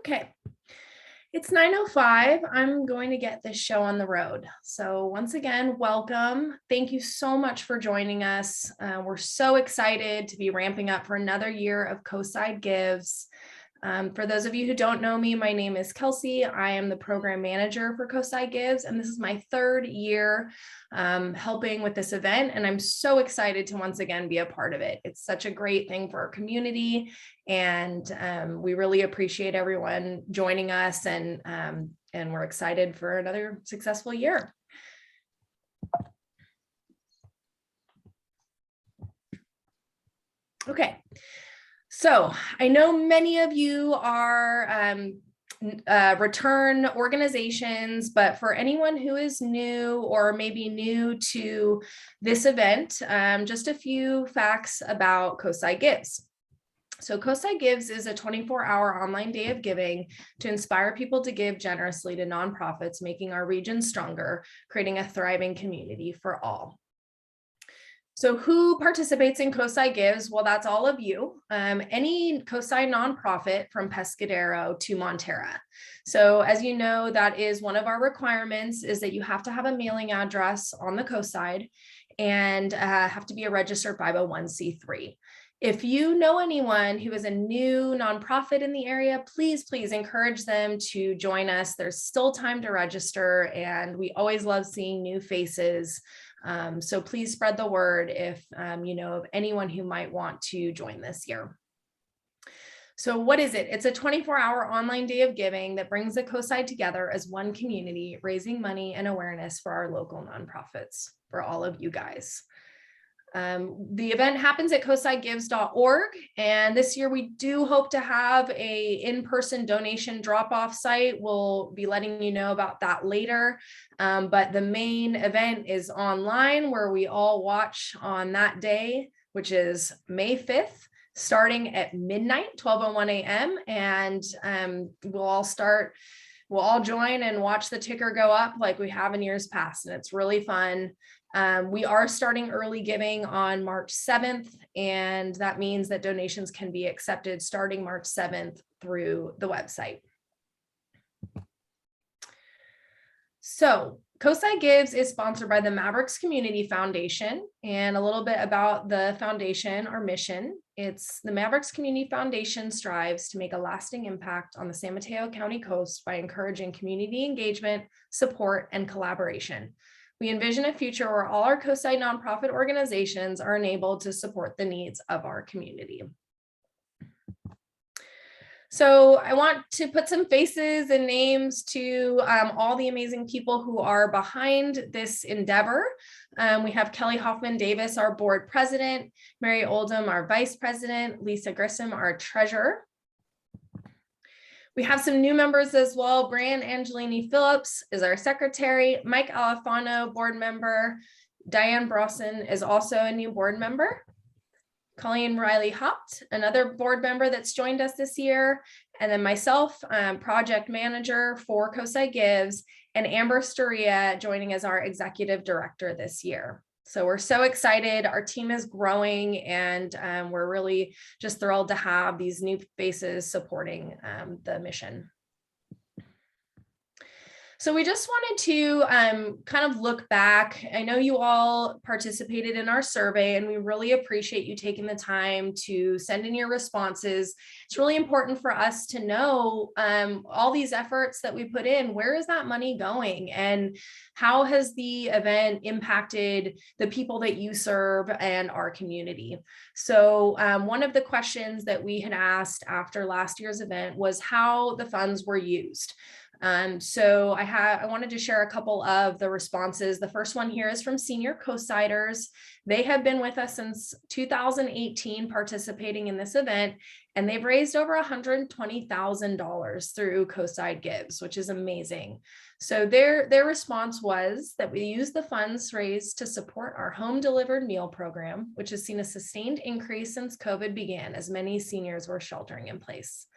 Okay, it's 9:05. I'm going to get this show on the road. So once again, welcome. Thank you so much for joining us. We're so excited to be ramping up for another year of Coastside Gives. For those of you who don't know me, my name is Kelsey. I am the program manager for Coastside Gives, and this is my third year helping with this event, and I'm so excited to once again be a part of it. It's such a great thing for our community, and we really appreciate everyone joining us, and we're excited for another successful year. Okay. So I know many of you are return organizations, but for anyone who is new or maybe new to this event, just a few facts about Coastside Gives. So Coastside Gives is a 24-hour online day of giving to inspire people to give generously to nonprofits, making our region stronger, creating a thriving community for all. So who participates in Coastside Gives? Well, that's all of you. Any Coastside nonprofit from Pescadero to Montera. So as you know, that is one of our requirements, is that you have to have a mailing address on the Coastside and have to be a registered 501c3. If you know anyone who is a new nonprofit in the area, please encourage them to join us. There's still time to register, and we always love seeing new faces. So please spread the word if you know of anyone who might want to join this year. So what is it? It's a 24-hour online day of giving that brings the Coastside together as one community, raising money and awareness for our local nonprofits, for all of you guys. The event happens at coastsidegives.org, and this year we do hope to have a in-person donation drop-off site. We'll be letting you know about that later, but the main event is online, where we all watch on that day, which is May 5th, starting at midnight, 12:01 a.m., and we'll all join and watch the ticker go up like we have in years past, and it's really fun. We are starting early giving on March 7th, and that means that donations can be accepted starting March 7th through the website. So Coastside Gives is sponsored by the Mavericks Community Foundation, and a little bit about the foundation, our mission. It's the Mavericks Community Foundation strives to make a lasting impact on the San Mateo County coast by encouraging community engagement, support, and collaboration. We envision a future where all our Coastside nonprofit organizations are enabled to support the needs of our community. So I want to put some faces and names to all the amazing people who are behind this endeavor. We have Kelly Hoffman Davis, our board president, Mary Oldham, our vice president, Lisa Grissom, our treasurer. We have some new members as well. Brian Angelini Phillips is our secretary. Mike Alafano, board member. Diane Brosson is also a new board member. Colleen Riley Hopt, another board member that's joined us this year. And then myself, project manager for Coastside Gives, and Amber Storia joining as our executive director this year. So we're so excited. Our team is growing, and we're really just thrilled to have these new faces supporting the mission. So we just wanted to kind of look back. I know you all participated in our survey, and we really appreciate you taking the time to send in your responses. It's really important for us to know all these efforts that we put in, where is that money going, and how has the event impacted the people that you serve and our community? So one of the questions that we had asked after last year's event was how the funds were used. So I wanted to share a couple of the responses. The first one here is from senior Coastsiders. They have been with us since 2018 participating in this event, and they've raised over $120,000 through Coastside Gives, which is amazing. So their response was that we use the funds raised to support our home delivered meal program, which has seen a sustained increase since COVID began, as many seniors were sheltering in place.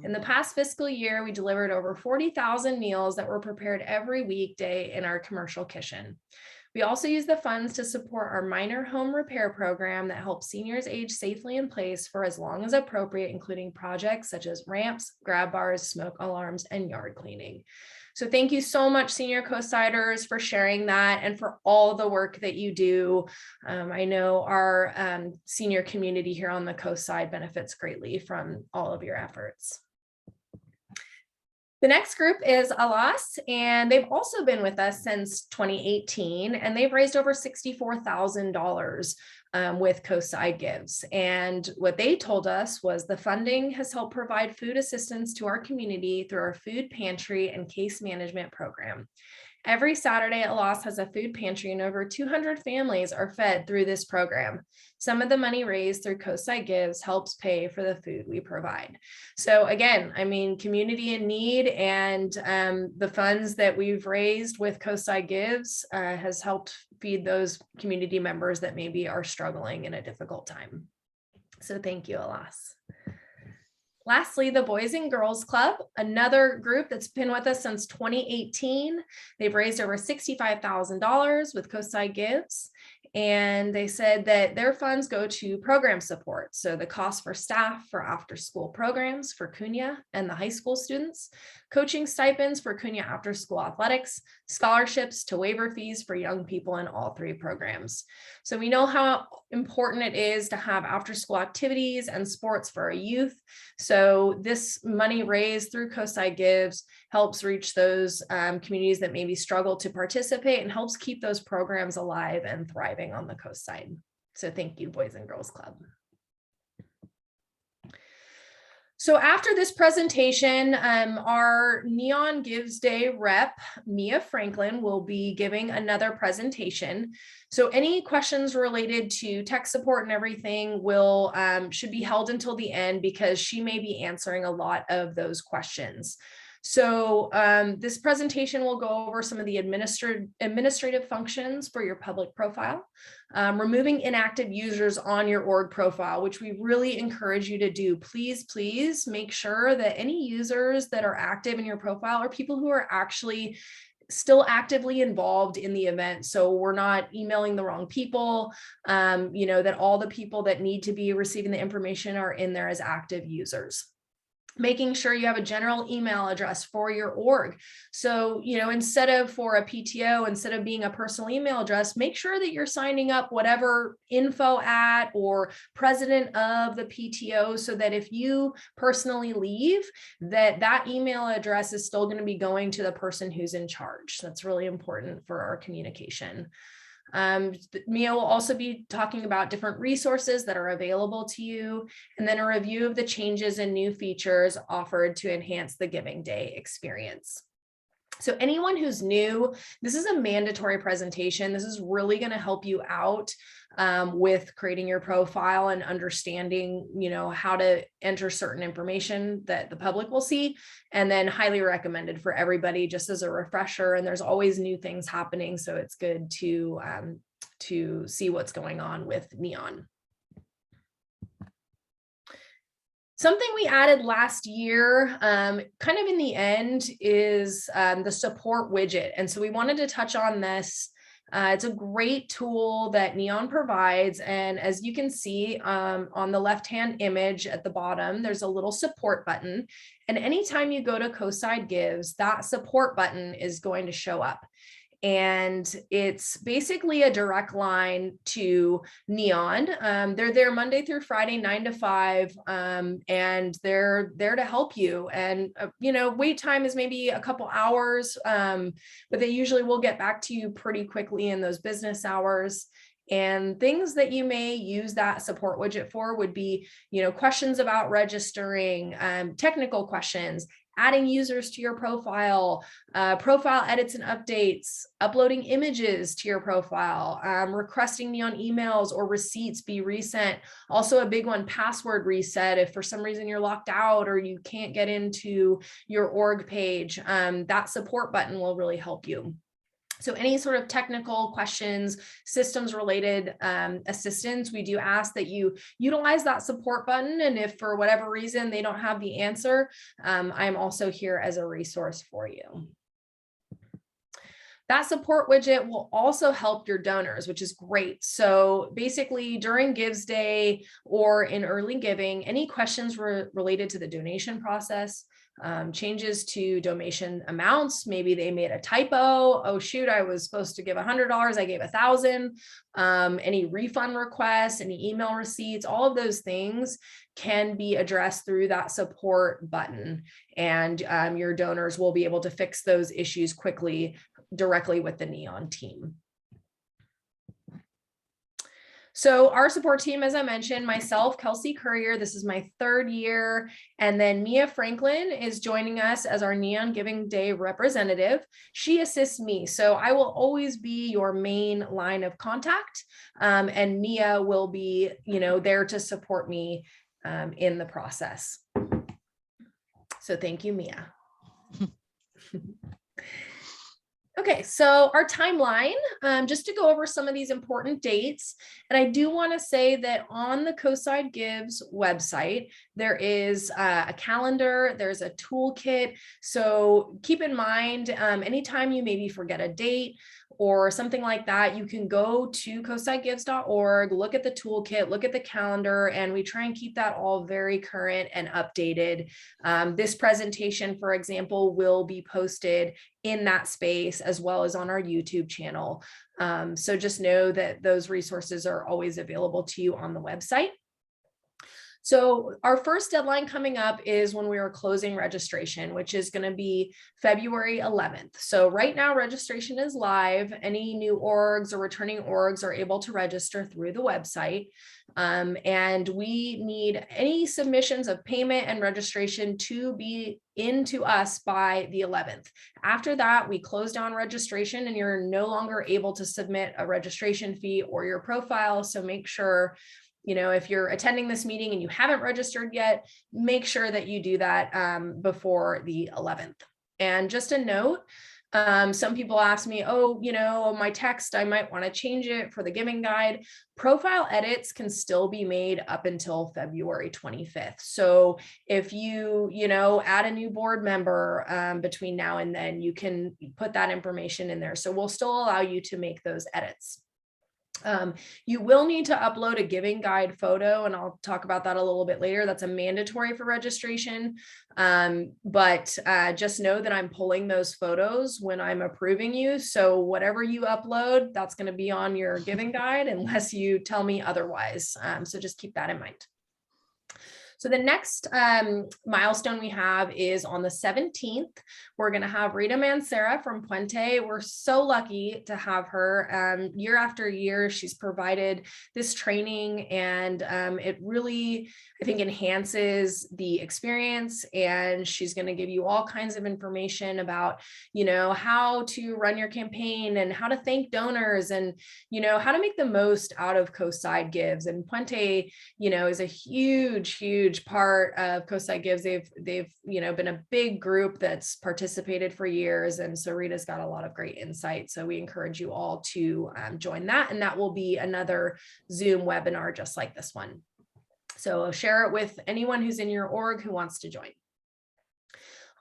In the past fiscal year, we delivered over 40,000 meals that were prepared every weekday in our commercial kitchen. We also use the funds to support our minor home repair program that helps seniors age safely in place for as long as appropriate, including projects such as ramps, grab bars, smoke alarms, and yard cleaning. So thank you so much, Senior Coastsiders, for sharing that and for all the work that you do. I know our senior community here on the Coast Side benefits greatly from all of your efforts. The next group is Alas, and they've also been with us since 2018, and they've raised over $64,000 with Coastside Gives. And what they told us was the funding has helped provide food assistance to our community through our food pantry and case management program. Every Saturday, Alas has a food pantry and over 200 families are fed through this program. Some of the money raised through Coastside Gives helps pay for the food we provide. So again, I mean, community in need, and the funds that we've raised with Coastside Gives has helped feed those community members that maybe are struggling in a difficult time. So thank you, Alas. Lastly, the Boys and Girls Club, another group that's been with us since 2018. They've raised over $65,000 with Coastside Gives. And they said that their funds go to program support. So the cost for staff for after school programs for Cunha and the high school students, coaching stipends for Cunha after school athletics, scholarships to waiver fees for young people in all three programs. So we know how important it is to have after school activities and sports for our youth. So this money raised through Coastside Gives helps reach those communities that maybe struggle to participate and helps keep those programs alive and thriving on the Coast Side. So thank you, Boys and Girls Club. So after this presentation, our Neon Gives Day rep, Mia Franklin, will be giving another presentation. So any questions related to tech support and everything will should be held until the end, because she may be answering a lot of those questions. So this presentation will go over some of the administrative functions for your public profile, removing inactive users on your org profile, which we really encourage you to do. Please make sure that any users that are active in your profile are people who are actually still actively involved in the event. So we're not emailing the wrong people, that all the people that need to be receiving the information are in there as active users. Making sure you have a general email address for your org. So, instead of for a PTO, instead of being a personal email address, make sure that you're signing up whatever info at or president of the PTO, so that if you personally leave, that email address is still going to be going to the person who's in charge. That's really important for our communication. Mia will also be talking about different resources that are available to you, and then a review of the changes and new features offered to enhance the Giving Day experience. So anyone who's new, this is a mandatory presentation. This is really going to help you out with creating your profile and understanding, how to enter certain information that the public will see, and then highly recommended for everybody just as a refresher. And there's always new things happening, so it's good to see what's going on with Neon. Something we added last year, kind of in the end, is the support widget. And so we wanted to touch on this. It's a great tool that Neon provides. And as you can see on the left-hand image at the bottom, there's a little support button. And anytime you go to Coastside Gives, that support button is going to show up. And it's basically a direct line to Neon. They're there Monday through Friday, 9 to 5, and they're there to help you. And, wait time is maybe a couple hours, but they usually will get back to you pretty quickly in those business hours. And things that you may use that support widget for would be, questions about registering, technical questions, adding users to your profile, profile edits and updates, uploading images to your profile, requesting Neon emails or receipts be resent. Also a big one, password reset. If for some reason you're locked out or you can't get into your org page, that support button will really help you. So any sort of technical questions, systems related assistance, we do ask that you utilize that support button. And if for whatever reason they don't have the answer, I'm also here as a resource for you. That support widget will also help your donors, which is great. So basically during Gives Day or in early giving, any questions related to the donation process, changes to donation amounts, maybe they made a typo, oh shoot, I was supposed to give $100, I gave 1,000, any refund requests, any email receipts, all of those things can be addressed through that support button, and your donors will be able to fix those issues quickly directly with the Neon team. So our support team, as I mentioned, myself, Kelsey Courier, this is my 3rd year, and then Mia Franklin is joining us as our Neon Giving Day representative. She assists me, so I will always be your main line of contact, and Mia will be, there to support me in the process. So thank you, Mia. Okay, so our timeline, just to go over some of these important dates, and I do want to say that on the Coastside Gives website, there is a calendar, there's a toolkit, so keep in mind, anytime you maybe forget a date or something like that, you can go to coastsidegives.org, look at the toolkit, look at the calendar, and we try and keep that all very current and updated. This presentation, for example, will be posted in that space as well as on our YouTube channel. So just know that those resources are always available to you on the website. So our first deadline coming up is when we are closing registration, which is going to be February 11th. So right now registration is live. Any new orgs or returning orgs are able to register through the website. And we need any submissions of payment and registration to be into us by the 11th. After that, we close down registration and you're no longer able to submit a registration fee or your profile. So make sure, if you're attending this meeting and you haven't registered yet, make sure that you do that before the 11th. And just a note, some people ask me, my text, I might want to change it for the giving guide. Profile edits can still be made up until February 25th. So if you, add a new board member between now and then, you can put that information in there. So we'll still allow you to make those edits. You will need to upload a giving guide photo, and I'll talk about that a little bit later. That's a mandatory for registration. But just know that I'm pulling those photos when I'm approving you. So whatever you upload, that's going to be on your giving guide unless you tell me otherwise. So just keep that in mind. So the next milestone we have is on the 17th. We're going to have Rita Mancera from Puente. We're so lucky to have her. Year after year, she's provided this training, and it really, I think, enhances the experience. And she's going to give you all kinds of information about, how to run your campaign and how to thank donors and, how to make the most out of Coastside Gives. And Puente, is a huge part of Coastside Gives. They've been a big group that's participated for years, and so Rita's got a lot of great insight. So we encourage you all to join that, and that will be another Zoom webinar just like this one. So share it with anyone who's in your org who wants to join.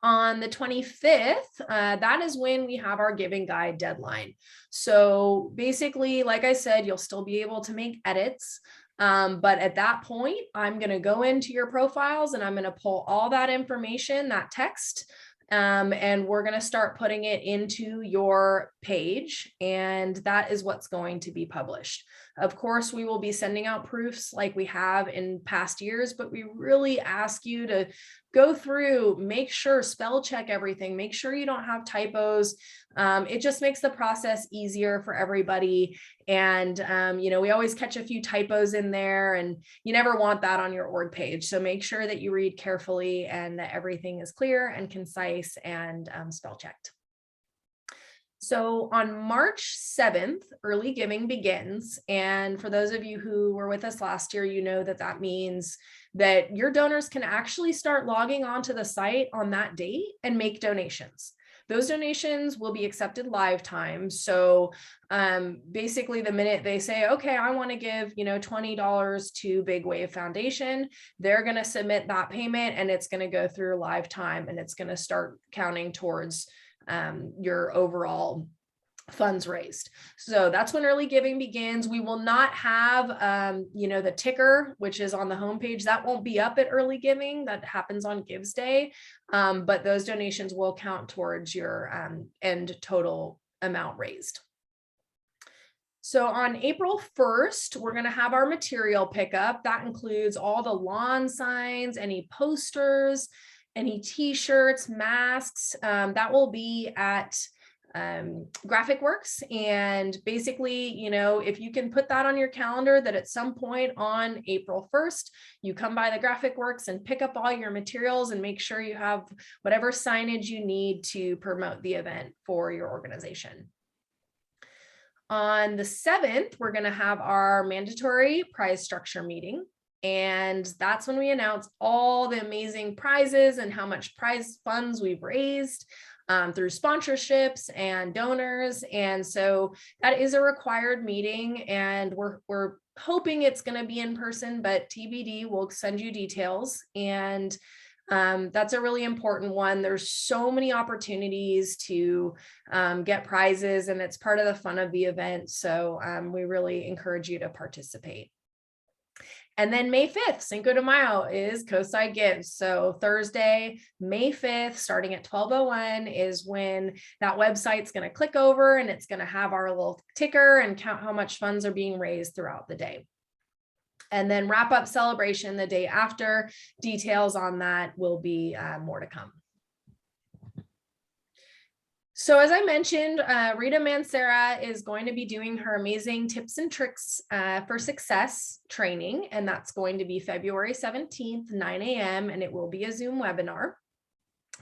On the 25th, that is when we have our giving guide deadline. So basically, like I said, you'll still be able to make edits. But at that point, I'm going to go into your profiles and I'm going to pull all that information, that text, and we're going to start putting it into your page. And that is what's going to be published. Of course, we will be sending out proofs like we have in past years, but we really ask you to go through, make sure, spell check everything, make sure you don't have typos. It just makes the process easier for everybody. And, we always catch a few typos in there, and you never want that on your org page. So make sure that you read carefully and that everything is clear and concise and spell checked. So on March 7th, early giving begins. And for those of you who were with us last year, that means that your donors can actually start logging onto the site on that date and make donations. Those donations will be accepted lifetime. So basically the minute they say, okay, I want to give, $20 to Big Wave Foundation, they're going to submit that payment and it's going to go through lifetime, and it's going to start counting towards your overall funds raised. So that's when early giving begins. We will not have, the ticker, which is on the homepage. That won't be up at early giving. That happens on Gives Day. But those donations will count towards your end total amount raised. So on April 1st, we're going to have our material pickup. That includes all the lawn signs, any posters, any t-shirts, masks. That will be at Graphic Works. And basically, if you can put that on your calendar that at some point on April 1st, you come by the Graphic Works and pick up all your materials and make sure you have whatever signage you need to promote the event for your organization. On the 7th, we're going to have our mandatory prize structure meeting. And that's when we announce all the amazing prizes and how much prize funds we've raised through sponsorships and donors. And so that is a required meeting, and we're hoping it's going to be in person, but TBD, we'll send you details. And that's a really important one. There's so many opportunities to get prizes, and it's part of the fun of the event. So we really encourage you to participate. And then May 5th, Cinco de Mayo, is Coastside Gives. So Thursday, May 5th, starting at 12:01 is when that website's going to click over, and it's going to have our little ticker and count how much funds are being raised throughout the day. And then wrap up celebration the day after. Details on that will be more to come. So as I mentioned, Rita Mancera is going to be doing her amazing tips and tricks for success training, and that's going to be February 17th, 9 a.m., and it will be a Zoom webinar.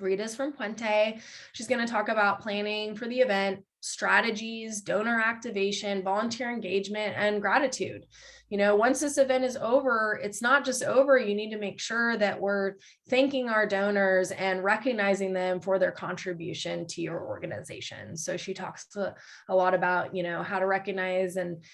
Rita's from Puente. She's going to talk about planning for the event, strategies, donor activation, volunteer engagement, and gratitude. Once this event is over, it's not just over. You need to make sure that we're thanking our donors and recognizing them for their contribution to your organization. So she talks a lot about, how to recognize and,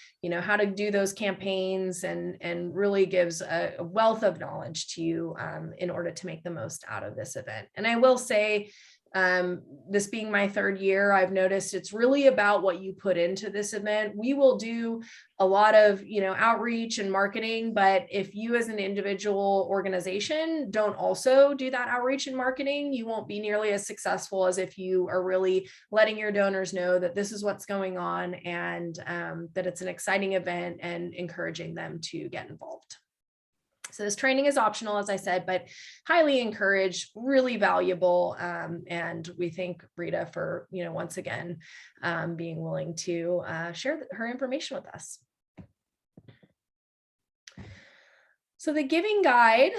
how to do those campaigns, and really gives a wealth of knowledge to you in order to make the most out of this event. And I will say, this being my 3rd year, I've noticed it's really about what you put into this event. We will do a lot of, outreach and marketing, but if you as an individual organization don't also do that outreach and marketing, you won't be nearly as successful as if you are really letting your donors know that this is what's going on, and that it's an exciting event, and encouraging them to get involved. So this training is optional, as I said, but highly encouraged, really valuable. And we thank Rita for, once again, being willing to share her information with us. So the giving guide,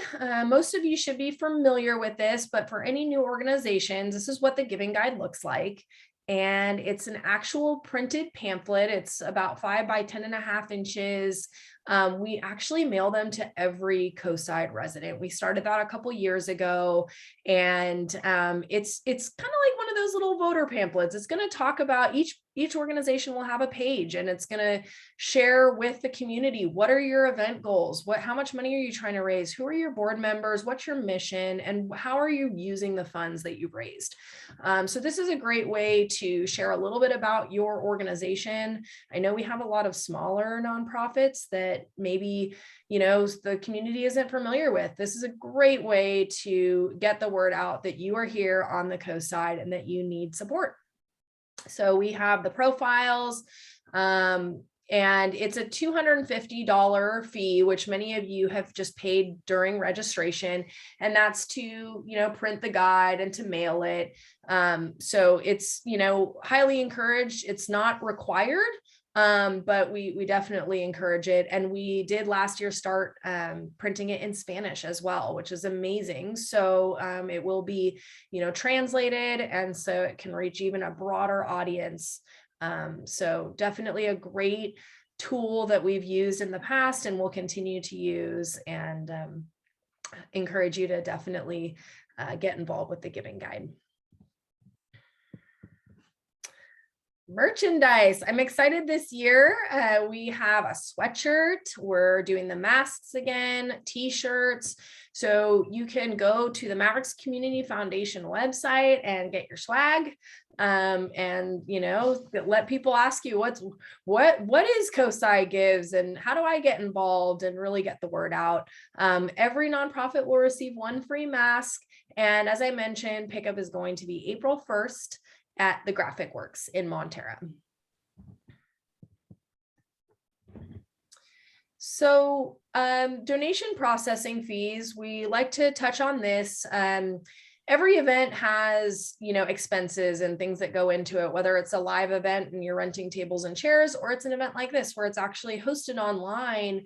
most of you should be familiar with this, but for any new organizations, this is what the giving guide looks like. And it's an actual printed pamphlet. It's about 5 by 10.5 inches. We actually mail them to every Coastside resident. We started that a couple years ago, and it's kind of like one of those little voter pamphlets. It's going to talk about each organization will have a page, and it's going to share with the community, what are your event goals? How much money are you trying to raise? Who are your board members? What's your mission? And how are you using the funds that you've raised? So this is a great way to share a little bit about your organization. I know we have a lot of smaller nonprofits that maybe, the community isn't familiar with. This is a great way to get the word out that you are here on the Coastside and that you need support. So we have the profiles, and it's a $250 fee, which many of you have just paid during registration. And that's to, print the guide and to mail it. So it's, highly encouraged. It's not required, but we definitely encourage it. And we did last year start printing it in Spanish as well, which is amazing. So it will be, translated, and so it can reach even a broader audience. So definitely a great tool that we've used in the past and will continue to use, and encourage you to definitely get involved with the giving guide. Merchandise. I'm excited this year. We have a sweatshirt. We're doing the masks again, t-shirts. So you can go to the Mavericks Community Foundation website and get your swag. And let people ask you what is Coastside Gives and how do I get involved and really get the word out. Every nonprofit will receive one free mask. And as I mentioned, pickup is going to be April 1st. At the Graphic Works in Montera. So donation processing fees, we like to touch on this. Every event has, expenses and things that go into it, whether it's a live event and you're renting tables and chairs, or it's an event like this where it's actually hosted online,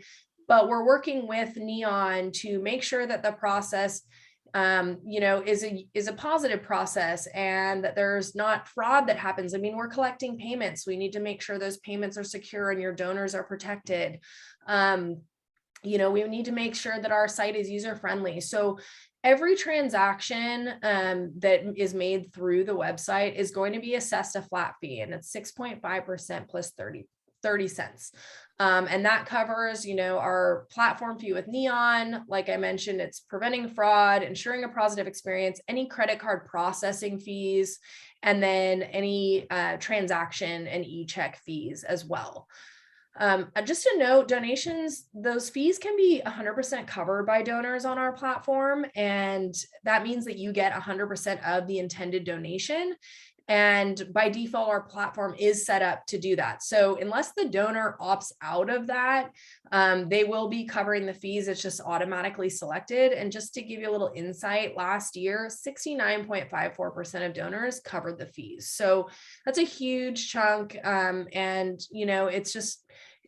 but we're working with Neon to make sure that the process is a positive process and that there's not fraud that happens. I mean, we're collecting payments. We need to make sure those payments are secure and your donors are protected. We need to make sure that our site is user-friendly. So every transaction that is made through the website is going to be assessed a flat fee, and it's 6.5% plus 30 cents. And that covers, our platform fee with Neon. Like I mentioned, it's preventing fraud, ensuring a positive experience, any credit card processing fees, and then any transaction and e-check fees as well. Just to note, donations, those fees can be 100% covered by donors on our platform. And that means that you get 100% of the intended donation. And by default, our platform is set up to do that. So unless the donor opts out of that, they will be covering the fees. It's just automatically selected. And just to give you a little insight, last year, 69.54% of donors covered the fees. So that's a huge chunk.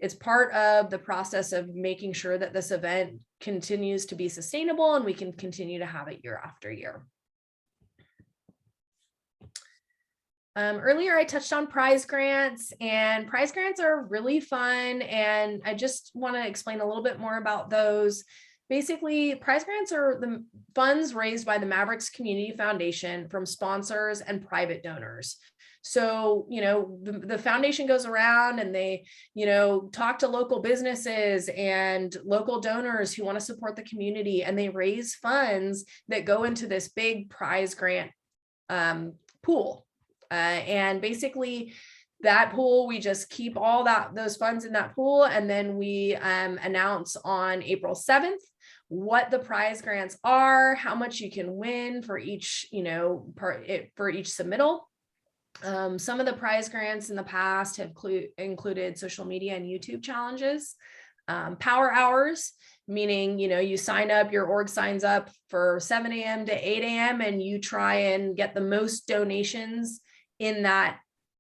It's part of the process of making sure that this event continues to be sustainable and we can continue to have it year after year. Earlier, I touched on prize grants, and prize grants are really fun. And I just want to explain a little bit more about those. Basically, prize grants are the funds raised by the Mavericks Community Foundation from sponsors and private donors. So, the foundation goes around and they, talk to local businesses and local donors who want to support the community, and they raise funds that go into this big prize grant pool. And basically that pool, we just keep all those funds in that pool. And then we announce on April 7th what the prize grants are, how much you can win for each, for each submittal. Some of the prize grants in the past have included social media and YouTube challenges, power hours, meaning, you sign up, your org signs up for 7 a.m. to 8 a.m. and you try and get the most donations in that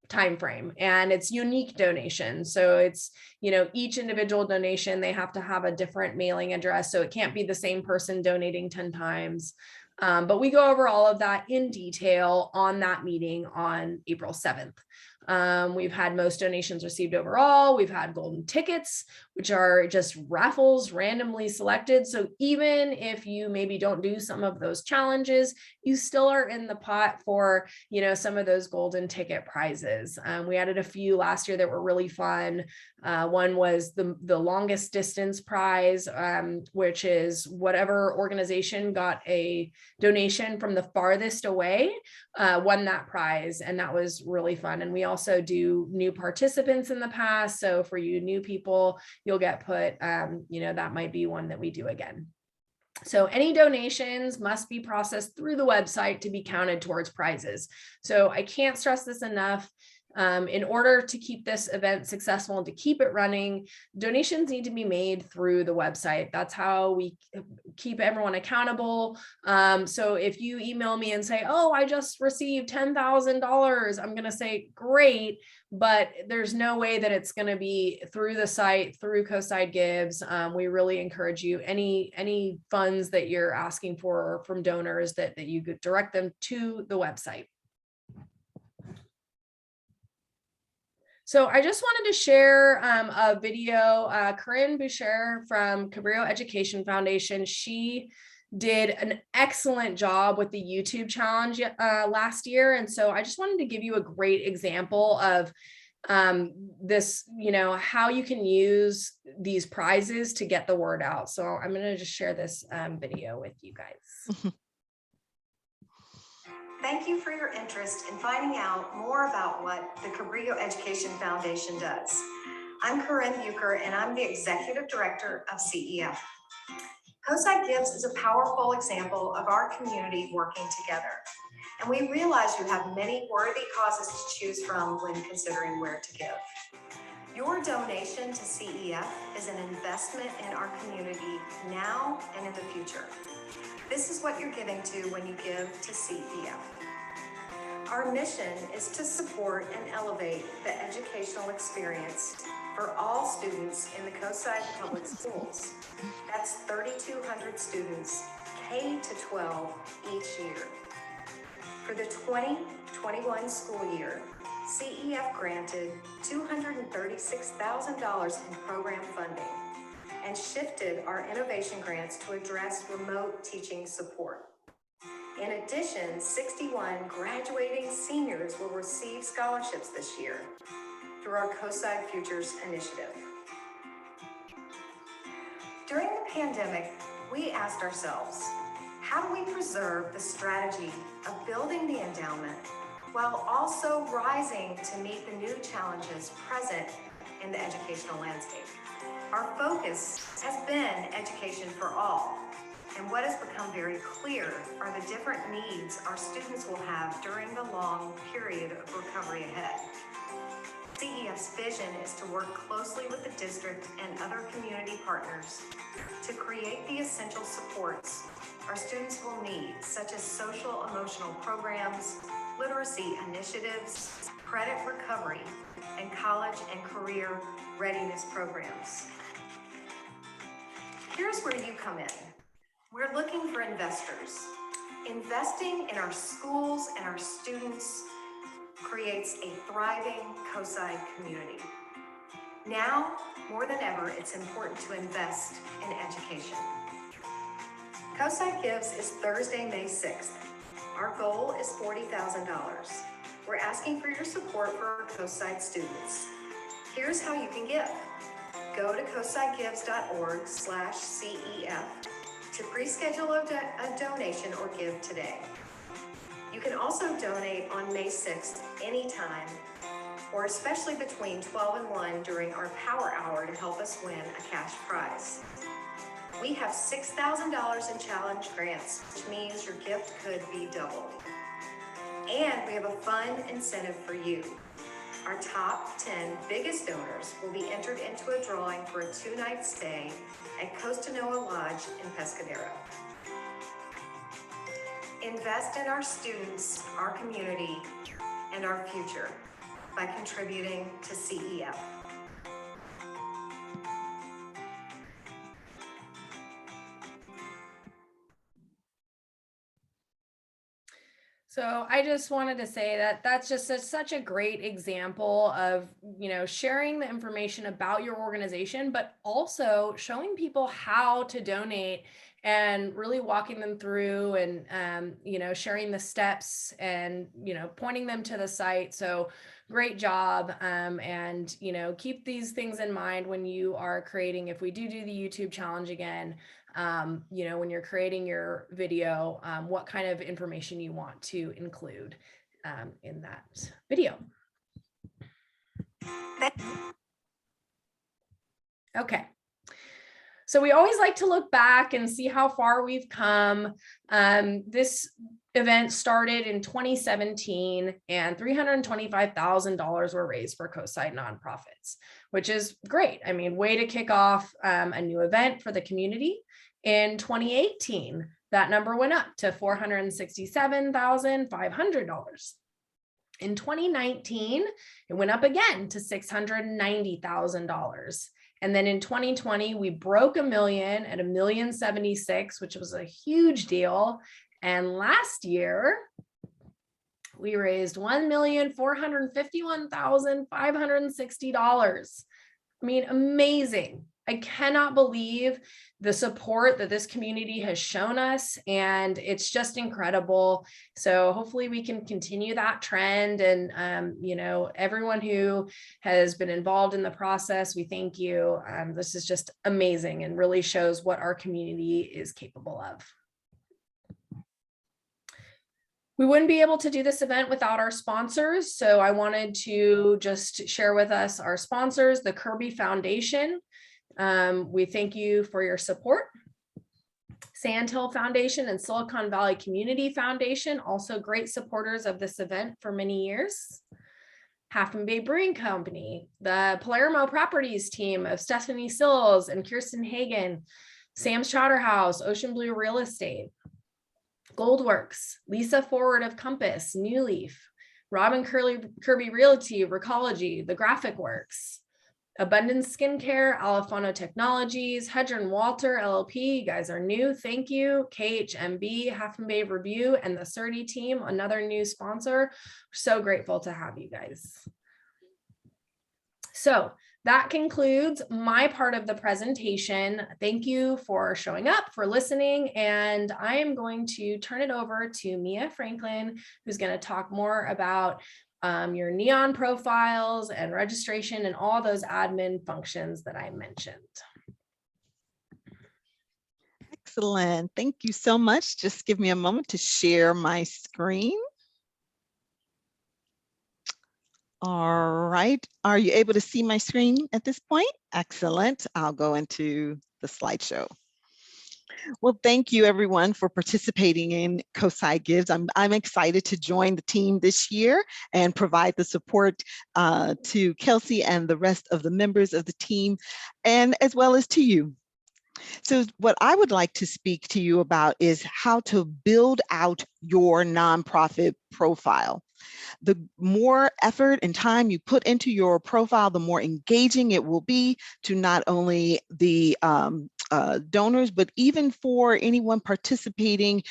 time frame, and it's unique donation. So it's, each individual donation, they have to have a different mailing address. So it can't be the same person donating 10 times. But we go over all of that in detail on that meeting on April 7th. We've had most donations received overall. We've had golden tickets, which are just raffles randomly selected. So even if you maybe don't do some of those challenges, you still are in the pot for, some of those golden ticket prizes. We added a few last year that were really fun. One was the longest distance prize, which is whatever organization got a donation from the farthest away, won that prize. And that was really fun. And we also do new participants in the past. So for you new people, you'll get put, that might be one that we do again. So any donations must be processed through the website to be counted towards prizes. So I can't stress this enough. In order to keep this event successful and to keep it running, donations need to be made through the website. That's how we keep everyone accountable. So if you email me and say, oh, I just received $10,000, I'm going to say, great, but there's no way that it's going to be through the site, through Coastside Gives. We really encourage you, any funds that you're asking for from donors, that you could direct them to the website. So I just wanted to share a video. Corinne Boucher from Cabrillo Education Foundation, she did an excellent job with the YouTube challenge last year. And so I just wanted to give you a great example of this, how you can use these prizes to get the word out. So I'm going to just share this video with you guys. Thank you for your interest in finding out more about what the Cabrillo Education Foundation does. I'm Corinne Bucher, and I'm the Executive Director of CEF. Coastside Gives is a powerful example of our community working together. And we realize you have many worthy causes to choose from when considering where to give. Your donation to CEF is an investment in our community now and in the future. This is what you're giving to when you give to CEF. Our mission is to support and elevate the educational experience for all students in the Coastside Public Schools. That's 3,200 students, K to 12 each year. For the 2021 school year, CEF granted $236,000 in program funding and shifted our innovation grants to address remote teaching support. In addition, 61 graduating seniors will receive scholarships this year through our Coastside Futures initiative. During the pandemic, we asked ourselves, how do we preserve the strategy of building the endowment while also rising to meet the new challenges present in the educational landscape? Our focus has been education for all, and what has become very clear are the different needs our students will have during the long period of recovery ahead. CEF's vision is to work closely with the district and other community partners to create the essential supports our students will need, such as social emotional programs, literacy initiatives, credit recovery, and college and career readiness programs. Here's where you come in. We're looking for investors. Investing in our schools and our students creates a thriving Coastside community. Now, more than ever, it's important to invest in education. Coastside Gives is Thursday, May 6th. Our goal is $40,000. We're asking for your support for our Coastside students. Here's how you can give. Go to coastsidegives.org/CEF to pre-schedule a donation or give today. You can also donate on May 6th anytime, or especially between 12 and 1 during our power hour to help us win a cash prize. We have $6,000 in challenge grants, which means your gift could be doubled. And we have a fun incentive for you. Our top 10 biggest donors will be entered into a drawing for a 2-night stay at Costanoa Lodge in Pescadero. Invest in our students, our community, and our future by contributing to CEF. So I just wanted to say that that's just such a great example of, sharing the information about your organization, but also showing people how to donate and really walking them through and, sharing the steps and, pointing them to the site. So great job. And, keep these things in mind when you are creating, if we do the YouTube challenge again, when you're creating your video, what kind of information you want to include in that video. Okay. So we always like to look back and see how far we've come. This event started in 2017 and $325,000 were raised for Coastside nonprofits, which is great. I mean, way to kick off a new event for the community. In 2018, that number went up to $467,500. In 2019, it went up again to $690,000. And then in 2020, we broke $1 million at $1,076,000, which was a huge deal. And last year, we raised $1,451,560. I mean, amazing. I cannot believe the support that this community has shown us, and it's just incredible. So hopefully we can continue that trend, and you know, everyone who has been involved in the process, we thank you. This is just amazing and really shows what our community is capable of. We wouldn't be able to do this event without our sponsors, so I wanted to just share with us our sponsors, the Kirby Foundation. We thank you for your support. Sandhill Foundation and Silicon Valley Community Foundation, also great supporters of this event for many years. Half Moon Bay Brewing Company, the Palermo Properties team of Stephanie Sills and Kirsten Hagen, Sam's Chowder House, Ocean Blue Real Estate, Goldworks, Lisa Forward of Compass, New Leaf, Robin Kirby Realty, Recology, The Graphic Works, Abundance Skincare, Alifano Technologies, Hedger and Walter LLP, you guys are new, thank you. KHMB, Half Moon Bay Review, and the CERTI team, another new sponsor. So grateful to have you guys. So that concludes my part of the presentation. Thank you for showing up, for listening, and I am going to turn it over to Mia Franklin, who's going to talk more about your NEON profiles and registration and all those admin functions that I mentioned. Excellent. Thank you so much. Just give me a moment to share my screen. All right. Are you able to see my screen at this point? Excellent. I'll go into the slideshow. Well, thank you everyone for participating in Coastside Gives. I'm excited to join the team this year and provide the support to Kelsey and the rest of the members of the team, and as well as to you. So what I would like to speak to you about is how to build out your nonprofit profile. The more effort and time you put into your profile, the more engaging it will be to not only the donors, but even for anyone participating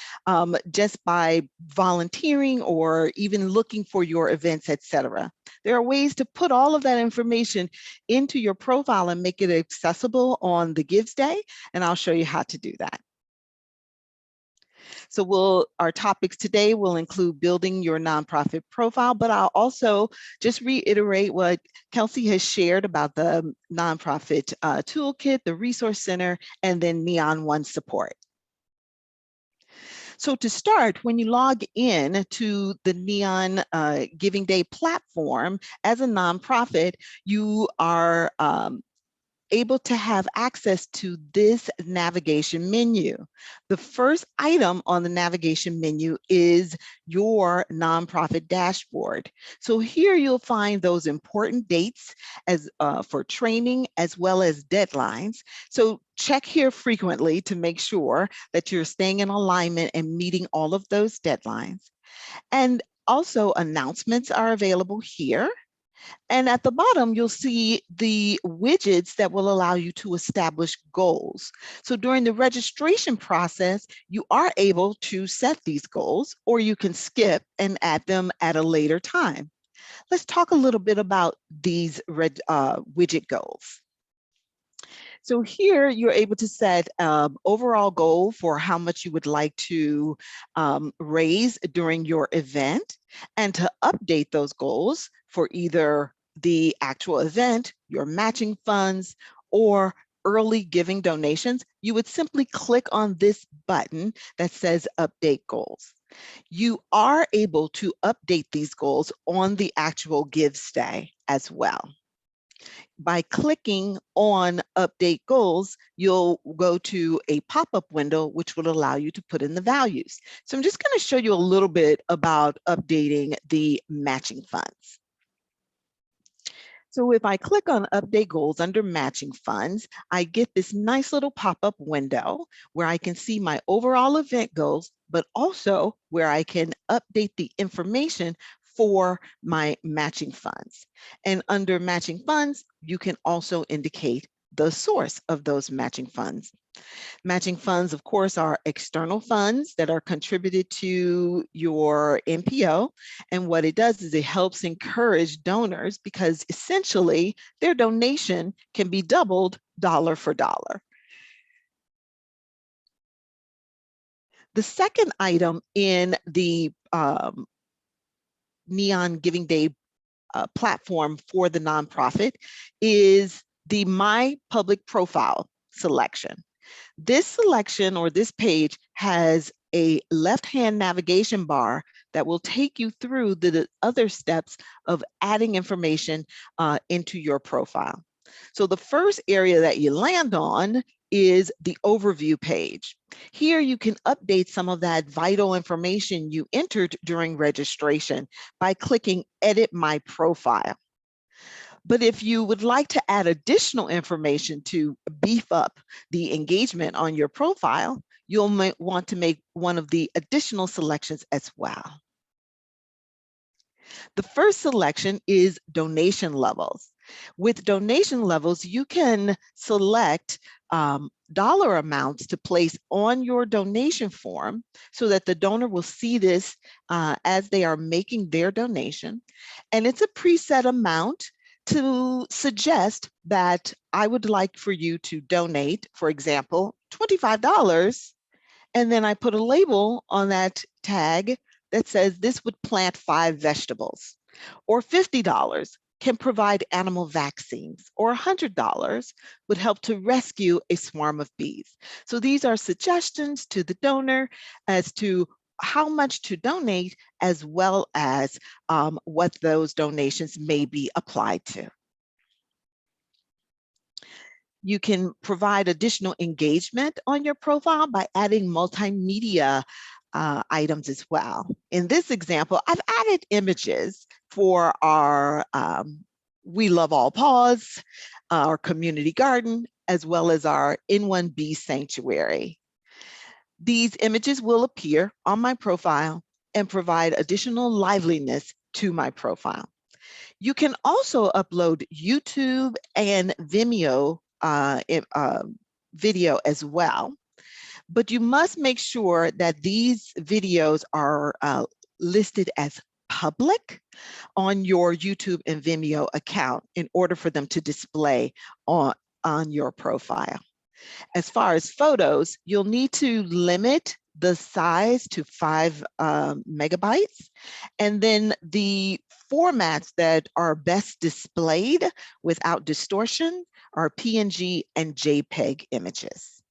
just by volunteering or even looking for your events, etc. There are ways to put all of that information into your profile and make it accessible on the Gives Day, and I'll show you how to do that. So our topics today will include building your nonprofit profile, but I'll also just reiterate what Kelsey has shared about the nonprofit toolkit, the resource center, and then Neon One support. So to start, when you log in to the Neon Giving Day platform as a nonprofit, you are able to have access to this navigation menu. The first item on the navigation menu is your nonprofit dashboard. So here you'll find those important dates as for training as well as deadlines. So check here frequently to make sure that you're staying in alignment and meeting all of those deadlines. And also announcements are available here. And at the bottom, you'll see the widgets that will allow you to establish goals. So during the registration process, you are able to set these goals, or you can skip and add them at a later time. Let's talk a little bit about these widget goals. So here you're able to set overall goal for how much you would like to raise during your event, and to update those goals for either the actual event, your matching funds, or early giving donations, you would simply click on this button that says update goals. You are able to update these goals on the actual Gives Day as well. By clicking on update goals, you'll go to a pop-up window which will allow you to put in the values. So I'm just going to show you a little bit about updating the matching funds. So if I click on update goals under matching funds, I get this nice little pop-up window where I can see my overall event goals, but also where I can update the information for my matching funds. And under matching funds, you can also indicate the source of those matching funds. Matching funds, of course, are external funds that are contributed to your NPO. And what it does is it helps encourage donors, because essentially their donation can be doubled dollar for dollar. The second item in the Neon Giving Day platform for the nonprofit is the My Public Profile selection. This selection or this page has a left-hand navigation bar that will take you through the other steps of adding information into your profile. So the first area that you land on is the overview page. Here you can update some of that vital information you entered during registration by clicking Edit My Profile. But if you would like to add additional information to beef up the engagement on your profile, you'll want to make one of the additional selections as well. The first selection is donation levels. With donation levels, you can select dollar amounts to place on your donation form so that the donor will see this as they are making their donation. And it's a preset amount to suggest that I would like for you to donate, for example, $25. And then I put a label on that tag that says this would plant 5 vegetables, or $50 can provide animal vaccines, or $100 would help to rescue a swarm of bees. So these are suggestions to the donor as to how much to donate, as well as what those donations may be applied to. You can provide additional engagement on your profile by adding multimedia items as well. In this example, I've added images for our We Love All Paws, our community garden, as well as our N1 Bee Sanctuary. These images will appear on my profile and provide additional liveliness to my profile. You can also upload YouTube and Vimeo video as well, but you must make sure that these videos are listed as public on your YouTube and Vimeo account in order for them to display on your profile. As far as photos, you'll need to limit the size to 5 megabytes, and then the formats that are best displayed without distortion are PNG and JPEG images.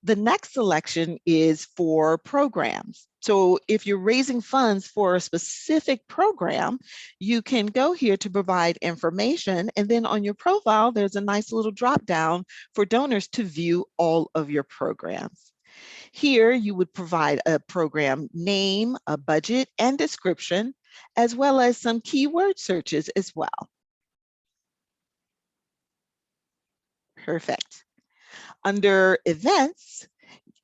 The next selection is for programs. So if you're raising funds for a specific program, you can go here to provide information, and then on your profile, there's a nice little drop down for donors to view all of your programs. Here, you would provide a program name, a budget, and description, as well as some keyword searches as well. Perfect. Under events,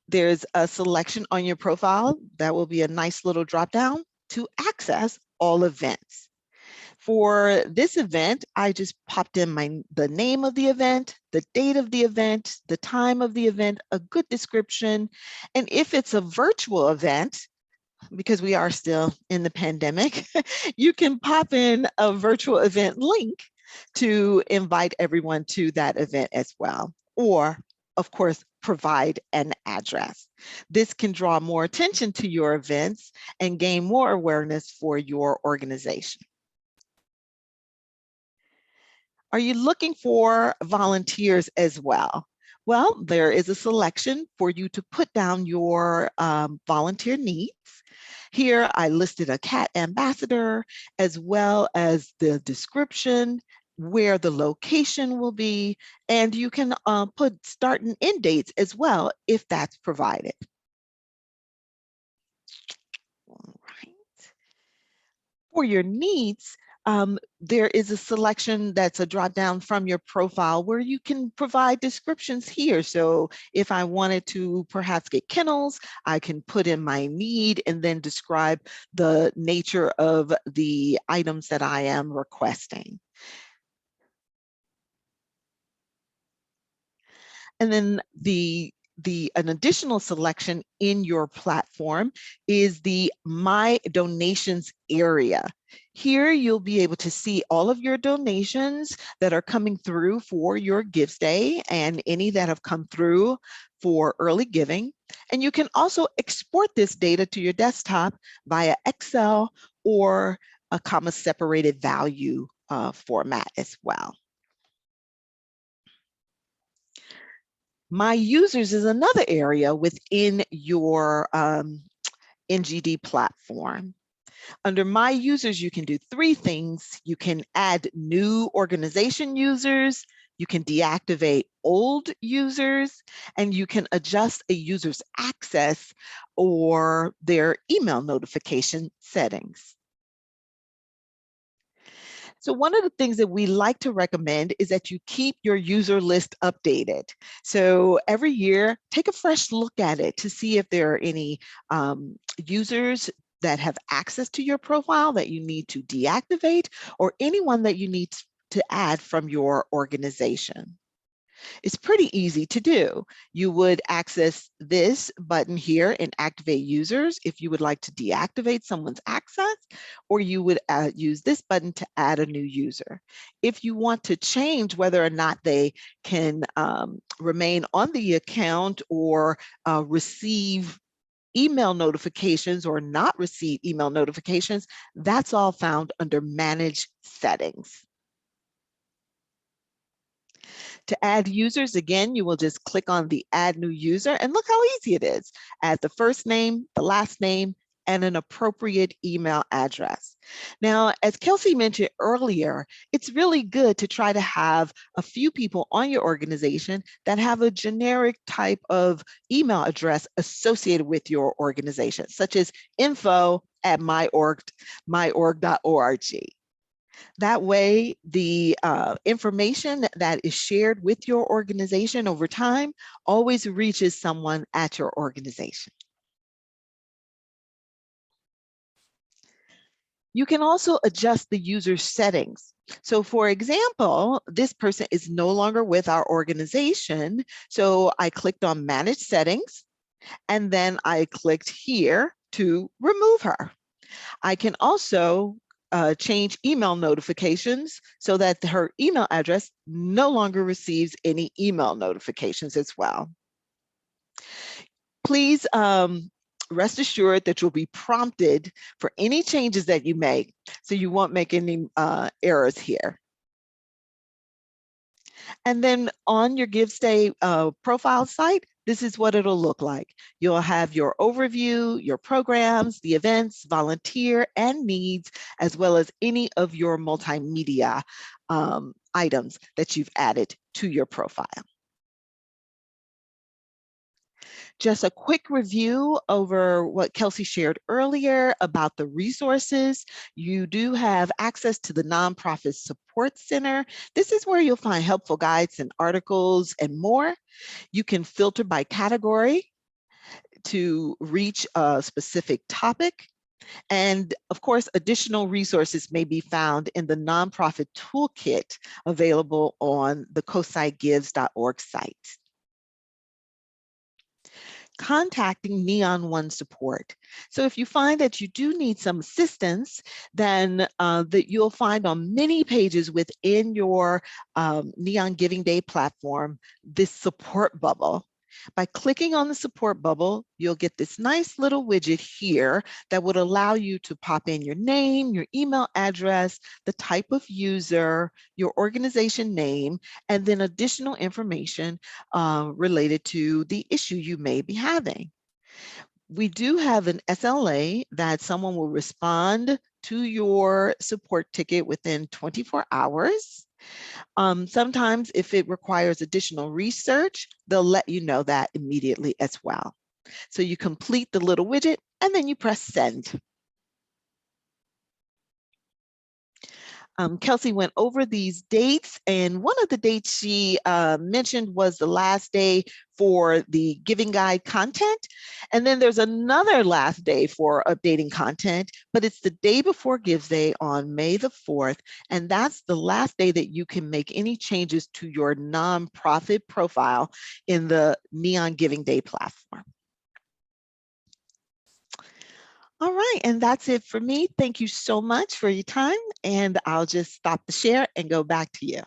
there's a selection on your profile that will be a nice little drop down to access all events. For this event, I just popped in the name of the event, the date of the event, the time of the event, a good description. And if it's a virtual event, because we are still in the pandemic, you can pop in a virtual event link to invite everyone to that event as well. Or, of course, provide an address. This can draw more attention to your events and gain more awareness for your organization. Are you looking for volunteers as well? Well, there is a selection for you to put down your volunteer needs. Here, I listed a cat ambassador, as well as the description, where the location will be, and you can put start and end dates as well if that's provided. All right. For your needs, there is a selection that's a drop down from your profile where you can provide descriptions here. So if I wanted to perhaps get kennels, I can put in my need and then describe the nature of the items that I am requesting. And then an additional selection in your platform is the My Donations area. Here, you'll be able to see all of your donations that are coming through for your Gives Day and any that have come through for early giving. And you can also export this data to your desktop via Excel or a comma separated value format as well. My Users is another area within your NGD platform. Under My Users, you can do three things. You can add new organization users, you can deactivate old users, and you can adjust a user's access or their email notification settings. So one of the things that we like to recommend is that you keep your user list updated. So every year, take a fresh look at it to see if there are any users that have access to your profile that you need to deactivate, or anyone that you need to add from your organization. It's pretty easy to do. You would access this button here and activate users if you would like to deactivate someone's access, or you would use this button to add a new user. If you want to change whether or not they can remain on the account or receive email notifications or not receive email notifications, that's all found under Manage Settings. To add users, again, you will just click on the Add New User, and look how easy it is. Add the first name, the last name, and an appropriate email address. Now, as Kelsey mentioned earlier, it's really good to try to have a few people on your organization that have a generic type of email address associated with your organization, such as info@myorg.org. That way, the information that is shared with your organization over time always reaches someone at your organization. You can also adjust the user settings. So for example, this person is no longer with our organization. So I clicked on Manage Settings, and then I clicked here to remove her. I can also change email notifications so that her email address no longer receives any email notifications as well. Please rest assured that you'll be prompted for any changes that you make, so you won't make any errors here. And then on your Gives Day profile site, this is what it'll look like. You'll have your overview, your programs, the events, volunteer, and needs, as well as any of your multimedia items that you've added to your profile. Just a quick review over what Kelsey shared earlier about the resources. You do have access to the Nonprofit Support Center. This is where you'll find helpful guides and articles and more. You can filter by category to reach a specific topic. And of course, additional resources may be found in the Nonprofit Toolkit available on the coastsidegives.org site. Contacting Neon One support. So if you find that you do need some assistance, then that you'll find on many pages within your Neon Giving Day platform, this support bubble. By clicking on the support bubble, you'll get this nice little widget here that would allow you to pop in your name, your email address, the type of user, your organization name, and then additional information related to the issue you may be having. We do have an SLA that someone will respond to your support ticket within 24 hours. Sometimes if it requires additional research, they'll let you know that immediately as well. So you complete the little widget and then you press send. Kelsey went over these dates, and one of the dates she mentioned was the last day for the Giving Guide content. And then there's another last day for updating content, but it's the day before Gives Day on May the 4th. And that's the last day that you can make any changes to your nonprofit profile in the Neon Giving Day platform. All right, and that's it for me. Thank you so much for your time, and I'll just stop the share and go back to you.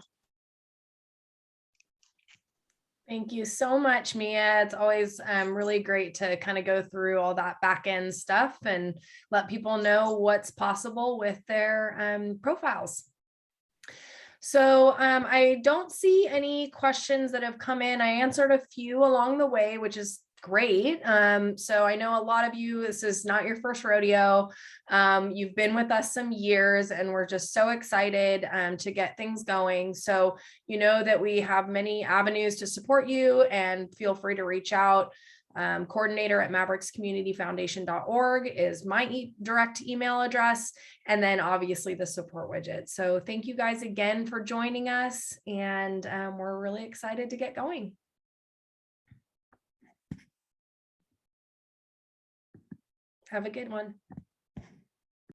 Thank you so much, Mia. It's always really great to kind of go through all that back end stuff and let people know what's possible with their profiles. So I don't see any questions that have come in. I answered a few along the way, which is great. So I know a lot of you, this is not your first rodeo. You've been with us some years and we're just so excited to get things going. So you know that we have many avenues to support you, and feel free to reach out. Coordinator at maverickscommunityfoundation.org is my direct email address, and then obviously the support widget. So thank you guys again for joining us, and we're really excited to get going. Have a good one.